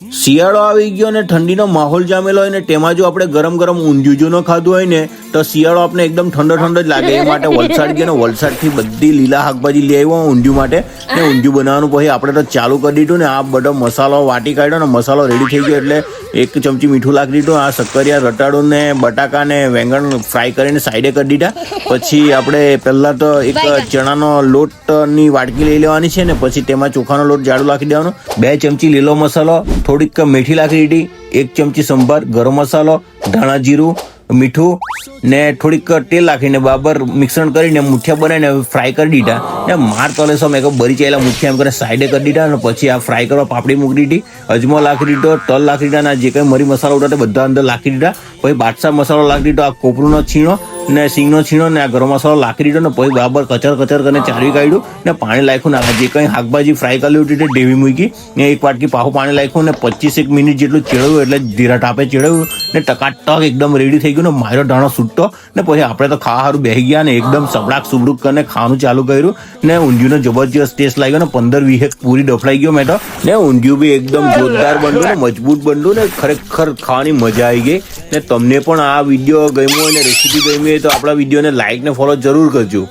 શિયાળો આવી ગયો ને ઠંડીનો માહોલ જામેલો હોય ને તેમાં જો આપણે ગરમ ગરમ ઊંધિયું જો ન ખાધું હોય ને તો શિયાળો આપણે એકદમ ઠંડો ઠંડો જ લાગે. એ માટે વલસાડ ગયો ને વલસાડથી બધી લીલા શાકભાજી લઈ આવ્યો ઊંધિયું માટે ને ઊંધિયું બનાવવાનું પછી આપણે તો ચાલુ કરી દીધું ને આ બધો મસાલો વાટી કાઢ્યો ને મસાલો રેડી થઈ ગયો એટલે એક ચમચી મીઠું લાખી દીધું. આ શક્કરિયા રટાડું ને બટાકા ને વેંગણ ફ્રાય કરીને સાઈડે કરી દીધા. પછી આપણે પહેલાં તો એક ચણાનો લોટની વાટકી લઈ લેવાની છે ને પછી તેમાં ચોખાનો લોટ જાડું નાખી દેવાનો. 2 ચમચી લીલો મસાલો, થોડીક મેથી નાખી દીધી, 1 ચમચી સંભાર, ગરમ મસાલો, ધાણા જીરું, મીઠું ને થોડીક તેલ નાખીને બરાબર મિશ્રણ કરીને મુઠિયા બનાવીને ફ્રાય કરી દીધા. ને માર તલેસો મેં બરી ચાયેલા મુઠિયા એમ કરીને સાઈડે કરી દીધા અને પછી આ ફ્રાય કરવા પાપડી મૂકી દીધી, અજમો નાખી દીધો, તલ નાખી દીધા અને જે કંઈ મરી મસાલો ઉઠા તે બધા અંદર નાખી દીધા. પછી બાદશાહ મસાલો નાખી દીધો, આ કોપરૂનો છીણો ને સિંગનો છીણો ને આ ગરમ મસાલો નાખી દીધો ને પછી બરાબર કચર કરીને ચારવી કાઢ્યું ને પાણી નાખ્યું ને જે કંઈ શાકભાજી ફ્રાય કરેલી હતી તે ડેવી મૂકી ને 1 વાટકી પાહું પાણી નાખ્યું ને 25 મિનિટ જેટલું ચેડવ્યું એટલે ધીરા ટાપે ચેડવ્યું ને ટકાટક એકદમ રેડી થઈ ગયું ને મારો ધાણો છૂટતો ને પછી આપણે તો ખાવા સારું બેસી ગયા ને એકદમ સબડાક સુબડુક કરીને ખાવાનું ચાલુ કર્યું ને ઊંધિયુંનો જબરજસ્ત ટેસ્ટ લાગ્યો ને 15-20 પૂરી ડફલાઈ ગયો મેં તો ને ઊંધિયું બી એકદમ જોરદાર બન્યું ને મજબૂત બન્યું ને ખરેખર ખાવાની મજા આવી ગઈ. ને તમને પણ આ વિડીયો ગમ્યો હોય ને રેસીપી ગમી હોય તો આપણા વિડીયોને લાઈક ને ફોલો જરૂર કરજો.